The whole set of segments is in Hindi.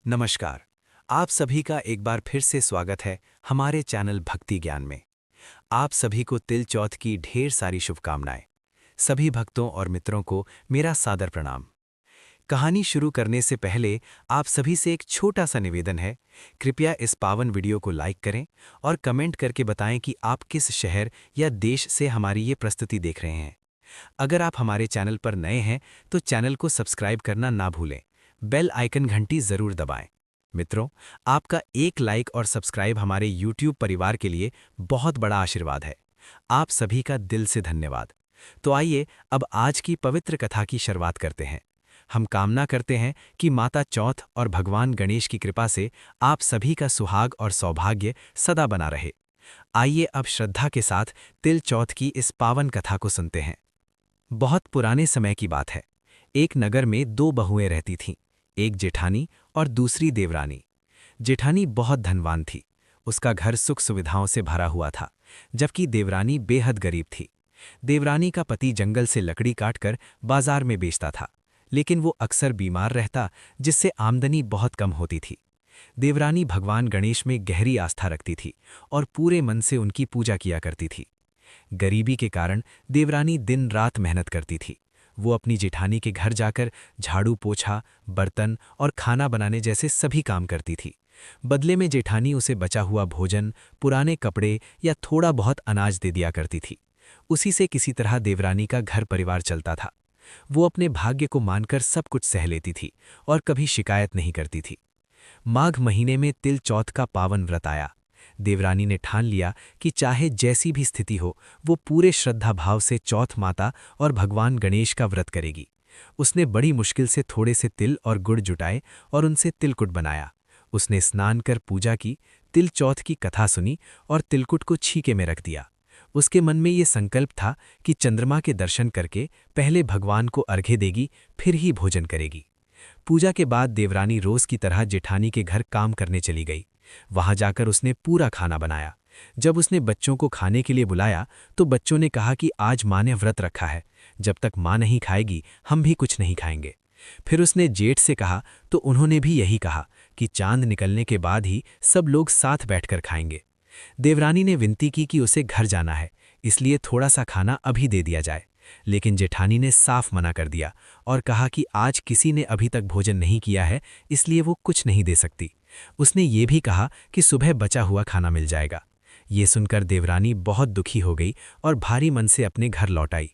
नमस्कार। आप सभी का एक बार फिर से स्वागत है हमारे चैनल भक्ति ज्ञान में। आप सभी को तिल चौथ की ढेर सारी शुभकामनाएं। सभी भक्तों और मित्रों को मेरा सादर प्रणाम। कहानी शुरू करने से पहले आप सभी से एक छोटा सा निवेदन है। कृपया इस पावन वीडियो को लाइक करें और कमेंट करके बताएं कि आप किस शहर या देश से हमारी ये प्रस्तुति देख रहे हैं। अगर आप हमारे चैनल पर नए हैं तो चैनल को सब्सक्राइब करना ना भूलें। बेल आइकन घंटी जरूर दबाएं। मित्रों, आपका एक लाइक और सब्सक्राइब हमारे YouTube परिवार के लिए बहुत बड़ा आशीर्वाद है। आप सभी का दिल से धन्यवाद। तो आइए अब आज की पवित्र कथा की शुरुआत करते हैं। हम कामना करते हैं कि माता चौथ और भगवान गणेश की कृपा से आप सभी का सुहाग और सौभाग्य सदा बना रहे। आइए अब श्रद्धा के साथ तिल चौथ की इस पावन कथा को सुनते हैं। बहुत पुराने समय की बात है। एक नगर में दो बहुएं रहती थीं, एक जेठानी और दूसरी देवरानी। जेठानी बहुत धनवान थी। उसका घर सुख सुविधाओं से भरा हुआ था, जबकि देवरानी बेहद गरीब थी। देवरानी का पति जंगल से लकड़ी काटकर बाजार में बेचता था, लेकिन वो अक्सर बीमार रहता, जिससे आमदनी बहुत कम होती थी। देवरानी भगवान गणेश में गहरी आस्था रखती थी और पूरे मन से उनकी पूजा किया करती थी। गरीबी के कारण देवरानी दिन रात मेहनत करती थी। वो अपनी जेठानी के घर जाकर झाड़ू पोछा, बर्तन और खाना बनाने जैसे सभी काम करती थी। बदले में जेठानी उसे बचा हुआ भोजन, पुराने कपड़े या थोड़ा बहुत अनाज दे दिया करती थी। उसी से किसी तरह देवरानी का घर परिवार चलता था। वो अपने भाग्य को मानकर सब कुछ सह लेती थी और कभी शिकायत नहीं करती थी। माघ महीने में तिल चौथ का पावन व्रत आया। देवरानी ने ठान लिया कि चाहे जैसी भी स्थिति हो, वो पूरे श्रद्धा भाव से चौथ माता और भगवान गणेश का व्रत करेगी। उसने बड़ी मुश्किल से थोड़े से तिल और गुड़ जुटाए और उनसे तिलकुट बनाया। उसने स्नान कर पूजा की, तिल चौथ की कथा सुनी और तिलकुट को छीके में रख दिया। उसके मन में ये संकल्प था कि चंद्रमा के दर्शन करके पहले भगवान को अर्घ्य देगी, फिर ही भोजन करेगी। पूजा के बाद देवरानी रोज की तरह जेठानी के घर काम करने चली गई। वहां जाकर उसने पूरा खाना बनाया। जब उसने बच्चों को खाने के लिए बुलाया तो बच्चों ने कहा कि आज माँ ने व्रत रखा है, जब तक माँ नहीं खाएगी हम भी कुछ नहीं खाएंगे। फिर उसने जेठ से कहा तो उन्होंने भी यही कहा कि चांद निकलने के बाद ही सब लोग साथ बैठकर खाएंगे। देवरानी ने विनती की कि उसे घर जाना है, इसलिए थोड़ा सा खाना अभी दे दिया जाए, लेकिन जेठानी ने साफ मना कर दिया और कहा कि आज किसी ने अभी तक भोजन नहीं किया है, इसलिए वो कुछ नहीं दे सकती। उसने ये भी कहा कि सुबह बचा हुआ खाना मिल जाएगा। ये सुनकर देवरानी बहुत दुखी हो गई और भारी मन से अपने घर लौट आई।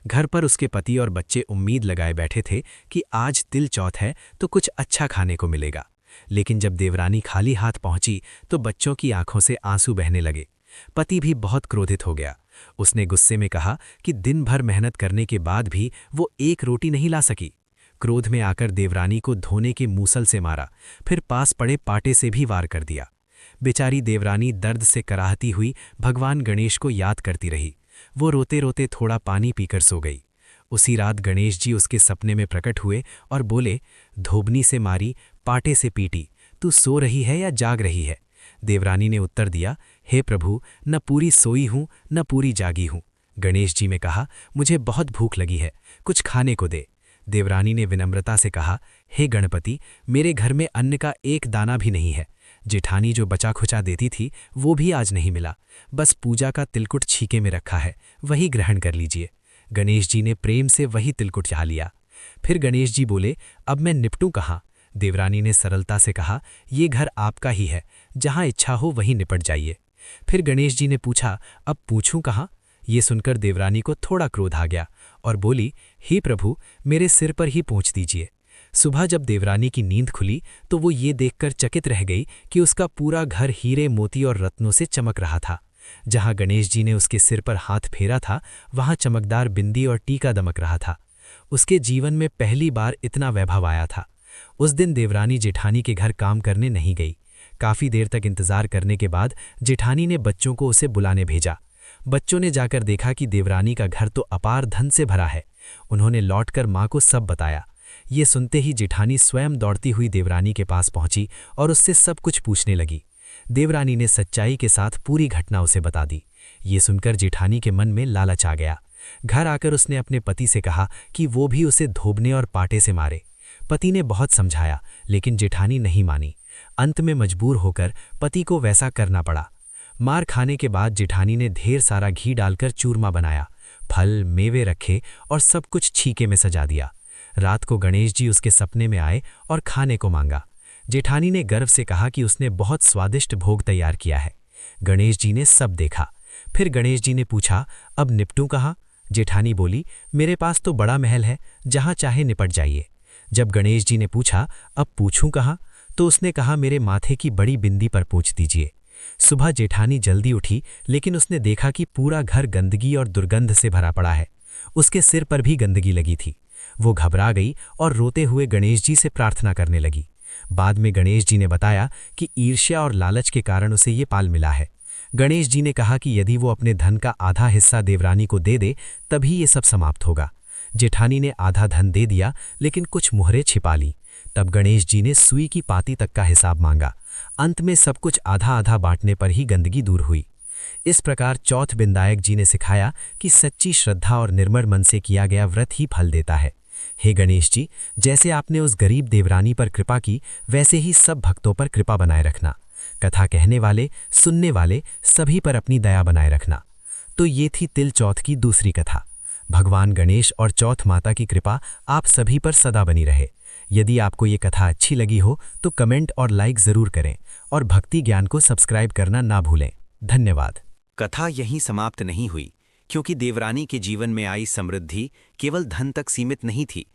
घर पर उसके पति और बच्चे उम्मीद लगाए बैठे थे कि आज तिल चौथ है तो कुछ अच्छा खाने को मिलेगा। लेकिन जब देवरानी खाली हाथ पहुंची तो बच्चों की आंखों से आंसू बहने लगे। पति भी बहुत क्रोधित हो गया। उसने गुस्से में कहा कि दिन भर मेहनत करने के बाद भी वो एक रोटी नहीं ला सकी। क्रोध में आकर देवरानी को धोने के मूसल से मारा, फिर पास पड़े पाटे से भी वार कर दिया। बेचारी देवरानी दर्द से कराहती हुई भगवान गणेश को याद करती रही। वो रोते रोते थोड़ा पानी पीकर सो गई। उसी रात गणेश जी उसके सपने में प्रकट हुए और बोले, धोबनी से मारी, पाटे से पीटी, तू सो रही है या जाग रही है? देवरानी ने उत्तर दिया, हे प्रभु, न पूरी सोई हूं न पूरी जागी हूं। गणेश जी ने कहा, मुझे बहुत भूख लगी है, कुछ खाने को दे। देवरानी ने विनम्रता से कहा, हे गणपति, मेरे घर में अन्न का एक दाना भी नहीं है। जेठानी जो बचा खुचा देती थी वो भी आज नहीं मिला, बस पूजा का तिलकुट छीके में रखा है, वही ग्रहण कर लीजिए। गणेश जी ने प्रेम से वही तिलकुट चाह लिया। फिर गणेश जी बोले, अब मैं निपटूं कहाँ? देवरानी ने सरलता से कहा, ये घर आपका ही है, जहां इच्छा हो वहीं निपट जाइए। फिर गणेश जी ने पूछा, अब पूछूं कहाँ? ये सुनकर देवरानी को थोड़ा क्रोध आ गया और बोली, हे प्रभु, मेरे सिर पर ही पहुँच दीजिए। सुबह जब देवरानी की नींद खुली तो वो ये देखकर चकित रह गई कि उसका पूरा घर हीरे मोती और रत्नों से चमक रहा था। जहां गणेश जी ने उसके सिर पर हाथ फेरा था, वहां चमकदार बिंदी और टीका दमक रहा था। उसके जीवन में पहली बार इतना वैभव आया था। उस दिन देवरानी जेठानी के घर काम करने नहीं गई। काफी देर तक इंतजार करने के बाद जेठानी ने बच्चों को उसे बुलाने भेजा। बच्चों ने जाकर देखा कि देवरानी का घर तो अपार धन से भरा है। उन्होंने लौटकर माँ को सब बताया। ये सुनते ही जेठानी स्वयं दौड़ती हुई देवरानी के पास पहुंची और उससे सब कुछ पूछने लगी। देवरानी ने सच्चाई के साथ पूरी घटना उसे बता दी। ये सुनकर जेठानी के मन में लालच आ गया। घर आकर उसने अपने पति से कहा कि वो भी उसे धोबने और पाटे से मारे। पति ने बहुत समझाया, लेकिन जेठानी नहीं मानी। अंत में मजबूर होकर पति को वैसा करना पड़ा। मार खाने के बाद जेठानी ने ढेर सारा घी डालकर चूरमा बनाया, फल मेवे रखे और सब कुछ छीके में सजा दिया। रात को गणेश जी उसके सपने में आए और खाने को मांगा। जेठानी ने गर्व से कहा कि उसने बहुत स्वादिष्ट भोग तैयार किया है। गणेश जी ने सब देखा। फिर गणेश जी ने पूछा, अब निपटूं कहाँ? जेठानी बोली, मेरे पास तो बड़ा महल है, जहां चाहे निपट जाइए। जब गणेश जी ने पूछा, अब पूछूं कहाँ? तो उसने कहा, मेरे माथे की बड़ी बिंदी पर पूछ दीजिए। सुबह जेठानी जल्दी उठी, लेकिन उसने देखा कि पूरा घर गंदगी और दुर्गंध से भरा पड़ा है। उसके सिर पर भी गंदगी लगी थी। वो घबरा गई और रोते हुए गणेश जी से प्रार्थना करने लगी। बाद में गणेश जी ने बताया कि ईर्ष्या और लालच के कारण उसे ये पाल मिला है। गणेश जी ने कहा कि यदि वो अपने धन का आधा हिस्सा देवरानी को दे दे, तभी ये सब समाप्त होगा। जेठानी ने आधा धन दे दिया, लेकिन कुछ मुहरें छिपा ली। तब गणेश जी ने सुई की पाती तक का हिसाब मांगा। अंत में सब कुछ आधा आधा बांटने पर ही गंदगी दूर हुई। इस प्रकार चौथ बिंदायक जी ने सिखाया कि सच्ची श्रद्धा और निर्मल मन से किया गया व्रत ही फल देता है। हे गणेश जी, जैसे आपने उस गरीब देवरानी पर कृपा की, वैसे ही सब भक्तों पर कृपा बनाए रखना। कथा कहने वाले, सुनने वाले सभी पर अपनी दया बनाए रखना। तो ये थी तिल चौथ की दूसरी कथा। भगवान गणेश और चौथ माता की कृपा आप सभी पर सदा बनी रहे। यदि आपको ये कथा अच्छी लगी हो तो कमेंट और लाइक जरूर करें और भक्ति ज्ञान को सब्सक्राइब करना ना भूलें। धन्यवाद। कथा यहीं समाप्त नहीं हुई, क्योंकि देवरानी के जीवन में आई समृद्धि केवल धन तक सीमित नहीं थी।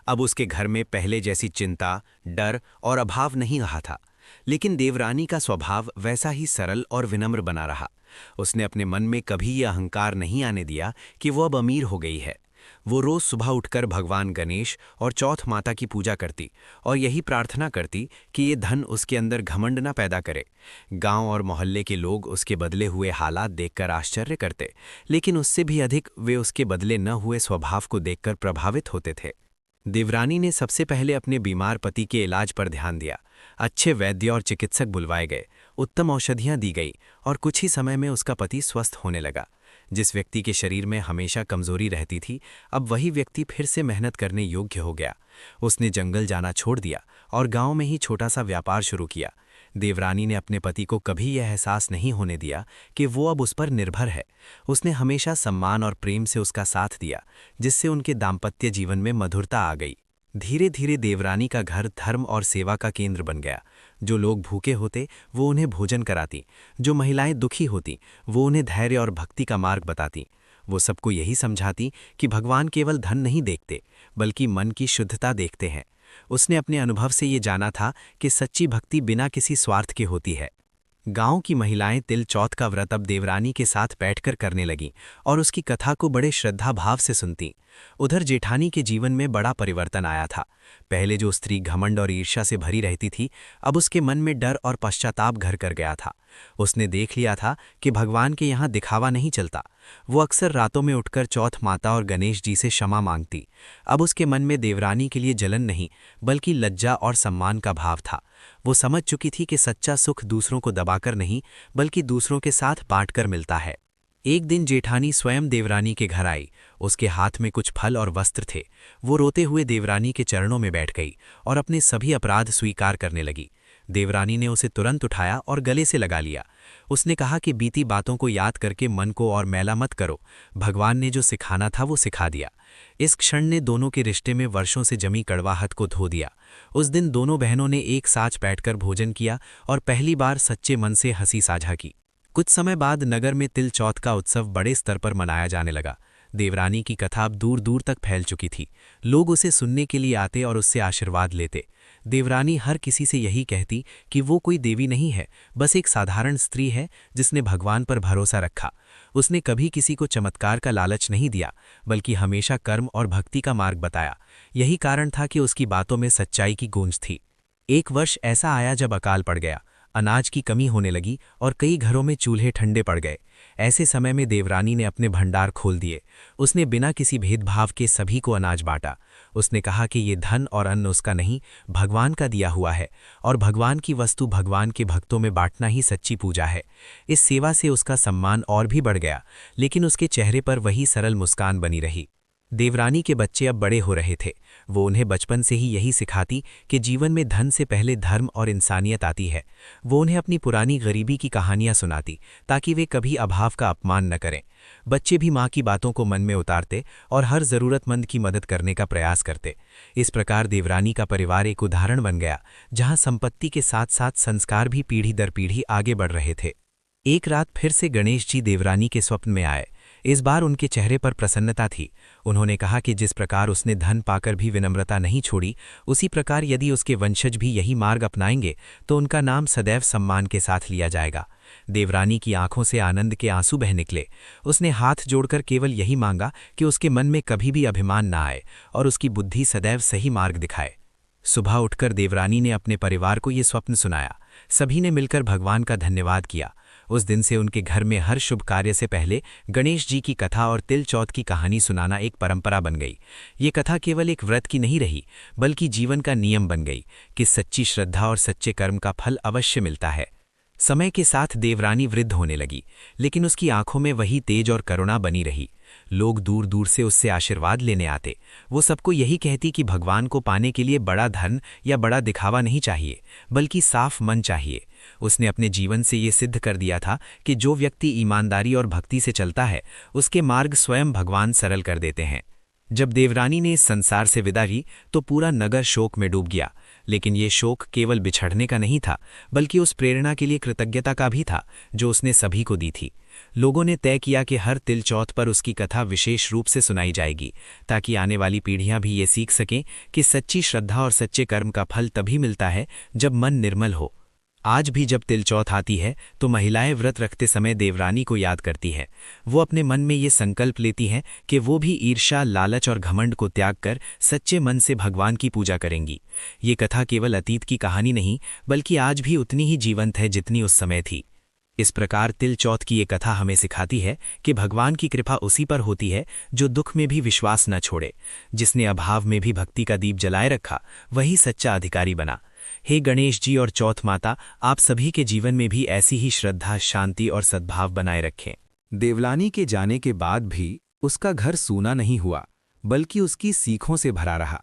अब उसके घर में पहले जैसी चिंता, डर और अभाव नहीं रहा था, लेकिन देवरानी का स्वभाव वैसा ही सरल और विनम्र बना रहा। उसने अपने मन में कभी यह अहंकार नहीं आने दिया कि वो अब अमीर हो गई है। वो रोज सुबह उठकर भगवान गणेश और चौथ माता की पूजा करती और यही प्रार्थना करती कि ये धन उसके अंदर घमंड न पैदा करे। गांव और मोहल्ले के लोग उसके बदले हुए हालात देखकर आश्चर्य करते, लेकिन उससे भी अधिक वे उसके बदले न हुए स्वभाव को देखकर प्रभावित होते थे। देवरानी ने सबसे पहले अपने बीमार पति के इलाज पर ध्यान दिया। अच्छे वैद्य और चिकित्सक बुलवाए गए, उत्तम औषधियां दी गई और कुछ ही समय में उसका पति स्वस्थ होने लगा। जिस व्यक्ति के शरीर में हमेशा कमजोरी रहती थी, अब वही व्यक्ति फिर से मेहनत करने योग्य हो गया। उसने जंगल जाना छोड़ दिया और गांव में ही छोटा सा व्यापार शुरू किया। देवरानी ने अपने पति को कभी यह एहसास नहीं होने दिया कि वो अब उस पर निर्भर है। उसने हमेशा सम्मान और प्रेम से उसका साथ दिया, जिससे उनके दाम्पत्य जीवन में मधुरता आ गई। धीरे धीरे देवरानी का घर धर्म और सेवा का केंद्र बन गया। जो लोग भूखे होते वो उन्हें भोजन कराती, जो महिलाएं दुखी होती वो उन्हें धैर्य और भक्ति का मार्ग बताती। वो सबको यही समझाती कि भगवान केवल धन नहीं देखते, बल्कि मन की शुद्धता देखते हैं। उसने अपने अनुभव से ये जाना था कि सच्ची भक्ति बिना किसी स्वार्थ के होती है। गांव की महिलाएं तिल चौथ का व्रत अब देवरानी के साथ बैठकर करने लगीं और उसकी कथा को बड़े श्रद्धा भाव से सुनतीं। उधर जेठानी के जीवन में बड़ा परिवर्तन आया था। पहले जो स्त्री घमंड और ईर्ष्या से भरी रहती थी, अब उसके मन में डर और पश्चाताप घर कर गया था। उसने देख लिया था कि भगवान के यहाँ दिखावा नहीं चलता। वो अक्सर रातों में उठकर चौथ माता और गणेश जी से क्षमा मांगती। अब उसके मन में देवरानी के लिए जलन नहीं, बल्कि लज्जा और सम्मान का भाव था। वो समझ चुकी थी कि सच्चा सुख दूसरों को दबाकर नहीं, बल्कि दूसरों के साथ बांटकर मिलता है। एक दिन जेठानी स्वयं देवरानी के घर आई। उसके हाथ में कुछ फल और वस्त्र थे। वो रोते हुए देवरानी के चरणों में बैठ गई और अपने सभी अपराध स्वीकार करने लगी। देवरानी ने उसे तुरंत उठाया और गले से लगा लिया। उसने कहा कि बीती बातों को याद करके मन को और मैला मत करो। भगवान ने जो सिखाना था वो सिखा दिया। इस क्षण ने दोनों के रिश्ते में वर्षों से जमी कड़वाहट को धो दिया। उस दिन दोनों बहनों ने एक साथ बैठकर भोजन किया और पहली बार सच्चे मन से हंसी साझा की। कुछ समय बाद नगर में तिल चौथ का उत्सव बड़े स्तर पर मनाया जाने लगा। देवरानी की कथा अब दूर दूर तक फैल चुकी थी। लोग उसे सुनने के लिए आते और उससे आशीर्वाद लेते। देवरानी हर किसी से यही कहती कि वो कोई देवी नहीं है, बस एक साधारण स्त्री है जिसने भगवान पर भरोसा रखा। उसने कभी किसी को चमत्कार का लालच नहीं दिया, बल्कि हमेशा कर्म और भक्ति का मार्ग बताया। यही कारण था कि उसकी बातों में सच्चाई की गूंज थी। एक वर्ष ऐसा आया जब अकाल पड़ गया। अनाज की कमी होने लगी और कई घरों में चूल्हे ठंडे पड़ गए। ऐसे समय में देवरानी ने अपने भंडार खोल दिए। उसने बिना किसी भेदभाव के सभी को अनाज बांटा। उसने कहा कि ये धन और अन्न उसका नहीं, भगवान का दिया हुआ है और भगवान की वस्तु भगवान के भक्तों में बांटना ही सच्ची पूजा है। इस सेवा से उसका सम्मान और भी बढ़ गया, लेकिन उसके चेहरे पर वही सरल मुस्कान बनी रही। देवरानी के बच्चे अब बड़े हो रहे थे। वो उन्हें बचपन से ही यही सिखाती कि जीवन में धन से पहले धर्म और इंसानियत आती है। वो उन्हें अपनी पुरानी गरीबी की कहानियां सुनाती ताकि वे कभी अभाव का अपमान न करें। बच्चे भी माँ की बातों को मन में उतारते और हर जरूरतमंद की मदद करने का प्रयास करते। इस प्रकार देवरानी का परिवार एक उदाहरण बन गया, जहां संपत्ति के साथ साथ संस्कार भी पीढ़ी दर पीढ़ी आगे बढ़ रहे थे। एक रात फिर से गणेश जी देवरानी के स्वप्न में आए। इस बार उनके चेहरे पर प्रसन्नता थी। उन्होंने कहा कि जिस प्रकार उसने धन पाकर भी विनम्रता नहीं छोड़ी, उसी प्रकार यदि उसके वंशज भी यही मार्ग अपनाएंगे तो उनका नाम सदैव सम्मान के साथ लिया जाएगा। देवरानी की आंखों से आनंद के आंसू बह निकले। उसने हाथ जोड़कर केवल यही मांगा कि उसके मन में कभी भी अभिमान ना आए और उसकी बुद्धि सदैव सही मार्ग दिखाए। सुबह उठकर देवरानी ने अपने परिवार को ये स्वप्न सुनाया। सभी ने मिलकर भगवान का धन्यवाद किया। उस दिन से उनके घर में हर शुभ कार्य से पहले गणेश जी की कथा और तिल चौथ की कहानी सुनाना एक परंपरा बन गई। ये कथा केवल एक व्रत की नहीं रही, बल्कि जीवन का नियम बन गई कि सच्ची श्रद्धा और सच्चे कर्म का फल अवश्य मिलता है। समय के साथ देवरानी वृद्ध होने लगी, लेकिन उसकी आंखों में वही तेज और करुणा बनी रही। लोग दूर दूर से उससे आशीर्वाद लेने आते। वो सबको यही कहती कि भगवान को पाने के लिए बड़ा धन या बड़ा दिखावा नहीं चाहिए, बल्कि साफ मन चाहिए। उसने अपने जीवन से ये सिद्ध कर दिया था कि जो व्यक्ति ईमानदारी और भक्ति से चलता है, उसके मार्ग स्वयं भगवान सरल कर देते हैं। जब देवरानी ने इस संसार से विदा ली तो पूरा नगर शोक में डूब गया। लेकिन ये शोक केवल बिछड़ने का नहीं था, बल्कि उस प्रेरणा के लिए कृतज्ञता का भी था जो उसने सभी को दी थी। लोगों ने तय किया कि हर तिल चौथ पर उसकी कथा विशेष रूप से सुनाई जाएगी, ताकि आने वाली पीढ़ियां भी ये सीख सकें कि सच्ची श्रद्धा और सच्चे कर्म का फल तभी मिलता है जब मन निर्मल हो। आज भी जब तिल चौथ आती है तो महिलाएं व्रत रखते समय देवरानी को याद करती हैं। वो अपने मन में ये संकल्प लेती हैं कि वो भी ईर्ष्या, लालच और घमंड को त्याग कर सच्चे मन से भगवान की पूजा करेंगी। ये कथा केवल अतीत की कहानी नहीं, बल्कि आज भी उतनी ही जीवंत है जितनी उस समय थी। इस प्रकार तिल चौथ की ये कथा हमें सिखाती है कि भगवान की कृपा उसी पर होती है जो दुख में भी विश्वास न छोड़े। जिसने अभाव में भी भक्ति का दीप जलाए रखा, वही सच्चा अधिकारी बना। हे गणेश जी और चौथ माता, आप सभी के जीवन में भी ऐसी ही श्रद्धा, शांति और सद्भाव बनाए रखें। देवलानी के जाने के बाद भी उसका घर सूना नहीं हुआ, बल्कि उसकी सीखों से भरा रहा।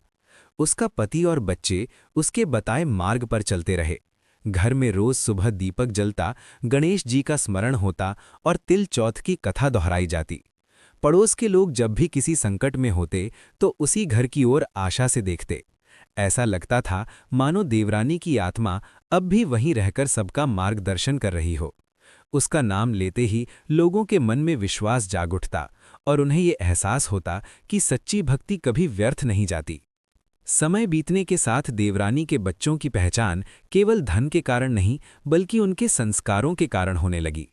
उसका पति और बच्चे उसके बताए मार्ग पर चलते रहे। घर में रोज सुबह दीपक जलता, गणेश जी का स्मरण होता और तिल चौथ की कथा दोहराई जाती। पड़ोस के लोग जब भी किसी संकट में होते तो उसी घर की ओर आशा से देखते। ऐसा लगता था मानो देवरानी की आत्मा अब भी वहीं रहकर सबका मार्गदर्शन कर रही हो। उसका नाम लेते ही लोगों के मन में विश्वास जाग उठता और उन्हें ये एहसास होता कि सच्ची भक्ति कभी व्यर्थ नहीं जाती। समय बीतने के साथ देवरानी के बच्चों की पहचान केवल धन के कारण नहीं, बल्कि उनके संस्कारों के कारण होने लगी।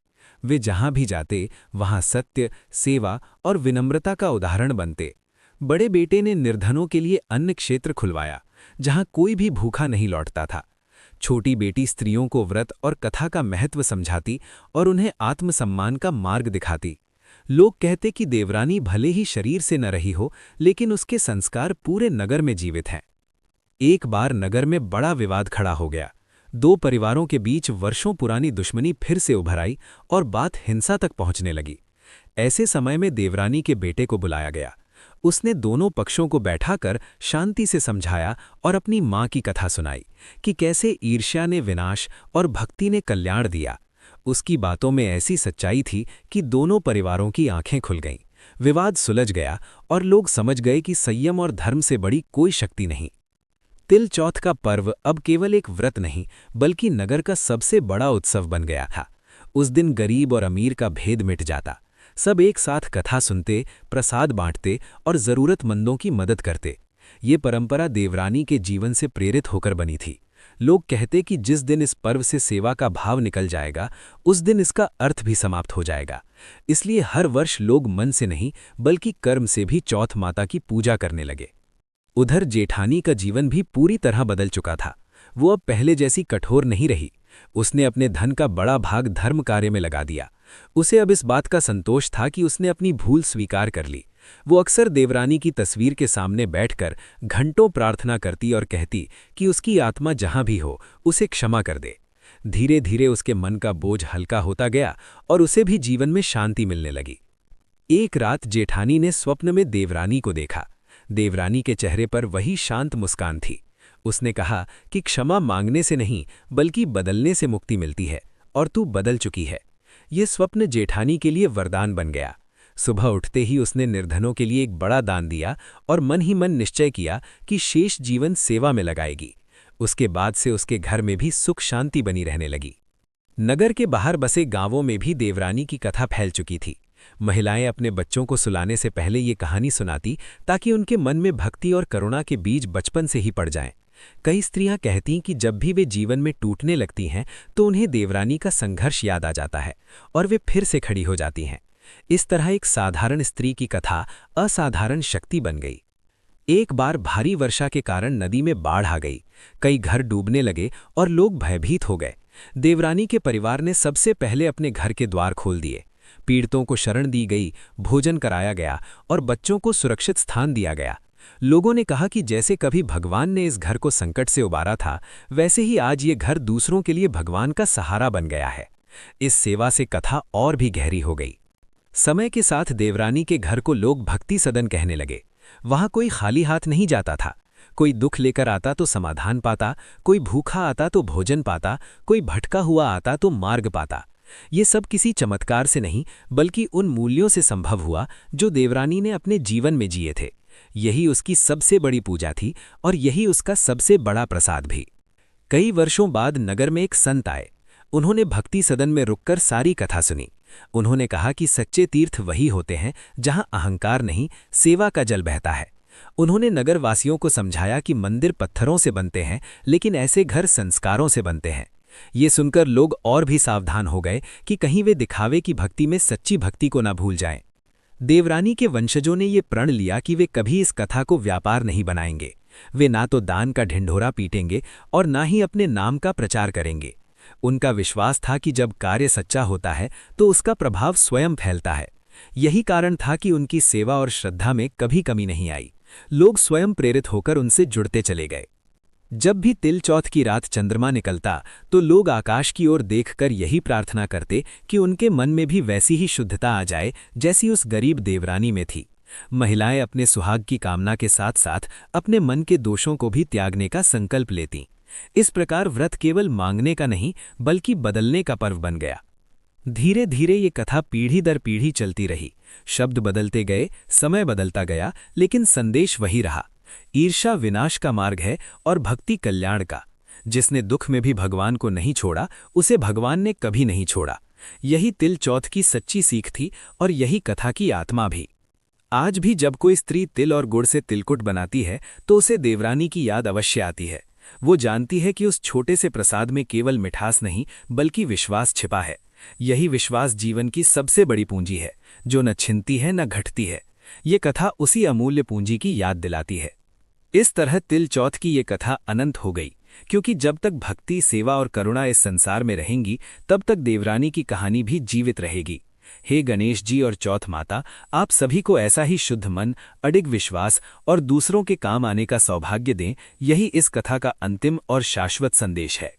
वे जहां भी जाते वहां सत्य, सेवा और विनम्रता का उदाहरण बनते। बड़े बेटे ने निर्धनों के लिए अन्न क्षेत्र खुलवाया, जहां कोई भी भूखा नहीं लौटता था। छोटी बेटी स्त्रियों को व्रत और कथा का महत्व समझाती और उन्हें आत्मसम्मान का मार्ग दिखाती। लोग कहते कि देवरानी भले ही शरीर से न रही हो, लेकिन उसके संस्कार पूरे नगर में जीवित हैं। एक बार नगर में बड़ा विवाद खड़ा हो गया। दो परिवारों के बीच वर्षों पुरानी दुश्मनी फिर से उभर आई और बात हिंसा तक पहुंचने लगी। ऐसे समय में देवरानी के बेटे को बुलाया गया। उसने दोनों पक्षों को बैठाकर शांति से समझाया और अपनी मां की कथा सुनाई कि कैसे ईर्ष्या ने विनाश और भक्ति ने कल्याण दिया। उसकी बातों में ऐसी सच्चाई थी कि दोनों परिवारों की आंखें खुल गईं। विवाद सुलझ गया और लोग समझ गए कि संयम और धर्म से बड़ी कोई शक्ति नहीं। तिल चौथ का पर्व अब केवल एक व्रत नहीं, बल्कि नगर का सबसे बड़ा उत्सव बन गया था। उस दिन गरीब और अमीर का भेद मिट जाता। सब एक साथ कथा सुनते, प्रसाद बांटते और जरूरतमंदों की मदद करते। ये परंपरा देवरानी के जीवन से प्रेरित होकर बनी थी। लोग कहते कि जिस दिन इस पर्व से सेवा का भाव निकल जाएगा, उस दिन इसका अर्थ भी समाप्त हो जाएगा। इसलिए हर वर्ष लोग मन से नहीं, बल्कि कर्म से भी चौथ माता की पूजा करने लगे। उधर जेठानी का जीवन भी पूरी तरह बदल चुका था। वो अब पहले जैसी कठोर नहीं रही। उसने अपने धन का बड़ा भाग धर्म कार्य में लगा दिया। उसे अब इस बात का संतोष था कि उसने अपनी भूल स्वीकार कर ली। वो अक्सर देवरानी की तस्वीर के सामने बैठकर घंटों प्रार्थना करती और कहती कि उसकी आत्मा जहां भी हो उसे क्षमा कर दे। धीरे धीरे उसके मन का बोझ हल्का होता गया और उसे भी जीवन में शांति मिलने लगी। एक रात जेठानी ने स्वप्न में देवरानी को देखा। देवरानी के चेहरे पर वही शांत मुस्कान थी। उसने कहा कि क्षमा मांगने से नहीं बल्कि बदलने से मुक्ति मिलती है, और तू बदल चुकी है। ये स्वप्न जेठानी के लिए वरदान बन गया। सुबह उठते ही उसने निर्धनों के लिए एक बड़ा दान दिया और मन ही मन निश्चय किया कि शेष जीवन सेवा में लगाएगी। उसके बाद से उसके घर में भी सुख शांति बनी रहने लगी। नगर के बाहर बसे गांवों में भी देवरानी की कथा फैल चुकी थी। महिलाएं अपने बच्चों को सुलाने से पहले ये कहानी सुनाती ताकि उनके मन में भक्ति और करुणा के बीज बचपन से ही पड़ जाएं। कई स्त्रियां कहती कि जब भी वे जीवन में टूटने लगती हैं तो उन्हें देवरानी का संघर्ष याद आ जाता है और वे फिर से खड़ी हो जाती हैं। इस तरह एक साधारण स्त्री की कथा असाधारण शक्ति बन गई। एक बार भारी वर्षा के कारण नदी में बाढ़ आ गई। कई घर डूबने लगे और लोग भयभीत हो गए। देवरानी के परिवार ने सबसे पहले अपने घर के द्वार खोल दिए। पीड़ितों को शरण दी गई, भोजन कराया गया और बच्चों को सुरक्षित स्थान दिया गया। लोगों ने कहा कि जैसे कभी भगवान ने इस घर को संकट से उबारा था, वैसे ही आज ये घर दूसरों के लिए भगवान का सहारा बन गया है। इस सेवा से कथा और भी गहरी हो गई। समय के साथ देवरानी के घर को लोग भक्ति सदन कहने लगे। वहां कोई खाली हाथ नहीं जाता था। कोई दुख लेकर आता तो समाधान पाता, कोई भूखा आता तो भोजन पाता, कोई भटका हुआ आता तो मार्ग पाता। ये सब किसी चमत्कार से नहीं बल्कि उन मूल्यों से संभव हुआ जो देवरानी ने अपने जीवन में जिए थे। यही उसकी सबसे बड़ी पूजा थी और यही उसका सबसे बड़ा प्रसाद भी। कई वर्षों बाद नगर में एक संत आए। उन्होंने भक्ति सदन में रुककर सारी कथा सुनी। उन्होंने कहा कि सच्चे तीर्थ वही होते हैं जहां अहंकार नहीं, सेवा का जल बहता है। उन्होंने नगरवासियों को समझाया कि मंदिर पत्थरों से बनते हैं, लेकिन ऐसे घर संस्कारों से बनते हैं। ये सुनकर लोग और भी सावधान हो गए कि कहीं वे दिखावे की भक्ति में सच्ची भक्ति को ना भूल जाएं। देवरानी के वंशजों ने ये प्रण लिया कि वे कभी इस कथा को व्यापार नहीं बनाएंगे। वे ना तो दान का ढिंढोरा पीटेंगे और ना ही अपने नाम का प्रचार करेंगे। उनका विश्वास था कि जब कार्य सच्चा होता है तो उसका प्रभाव स्वयं फैलता है। यही कारण था कि उनकी सेवा और श्रद्धा में कभी कमी नहीं आई। लोग स्वयं प्रेरित होकर उनसे जुड़ते चले गए। जब भी तिल चौथ की रात चंद्रमा निकलता तो लोग आकाश की ओर देखकर यही प्रार्थना करते कि उनके मन में भी वैसी ही शुद्धता आ जाए जैसी उस गरीब देवरानी में थी। महिलाएं अपने सुहाग की कामना के साथ साथ अपने मन के दोषों को भी त्यागने का संकल्प लेतीं। इस प्रकार व्रत केवल मांगने का नहीं बल्कि बदलने का पर्व बन गया। धीरे धीरे ये कथा पीढ़ी दर पीढ़ी चलती रही। शब्द बदलते गए, समय बदलता गया, लेकिन संदेश वही रहा। ईर्ष्या विनाश का मार्ग है और भक्ति कल्याण का। जिसने दुख में भी भगवान को नहीं छोड़ा, उसे भगवान ने कभी नहीं छोड़ा। यही तिल चौथ की सच्ची सीख थी और यही कथा की आत्मा भी। आज भी जब कोई स्त्री तिल और गुड़ से तिलकुट बनाती है तो उसे देवरानी की याद अवश्य आती है। वो जानती है कि उस छोटे से प्रसाद में केवल मिठास नहीं बल्कि विश्वास छिपा है। यही विश्वास जीवन की सबसे बड़ी पूंजी है, जो न छिनती है न घटती है। ये कथा उसी अमूल्य पूंजी की याद दिलाती है। इस तरह तिल चौथ की ये कथा अनंत हो गई, क्योंकि जब तक भक्ति, सेवा और करुणा इस संसार में रहेंगी, तब तक देवरानी की कहानी भी जीवित रहेगी। हे गणेश जी और चौथ माता, आप सभी को ऐसा ही शुद्ध मन, अडिग विश्वास और दूसरों के काम आने का सौभाग्य दें। यही इस कथा का अंतिम और शाश्वत संदेश है।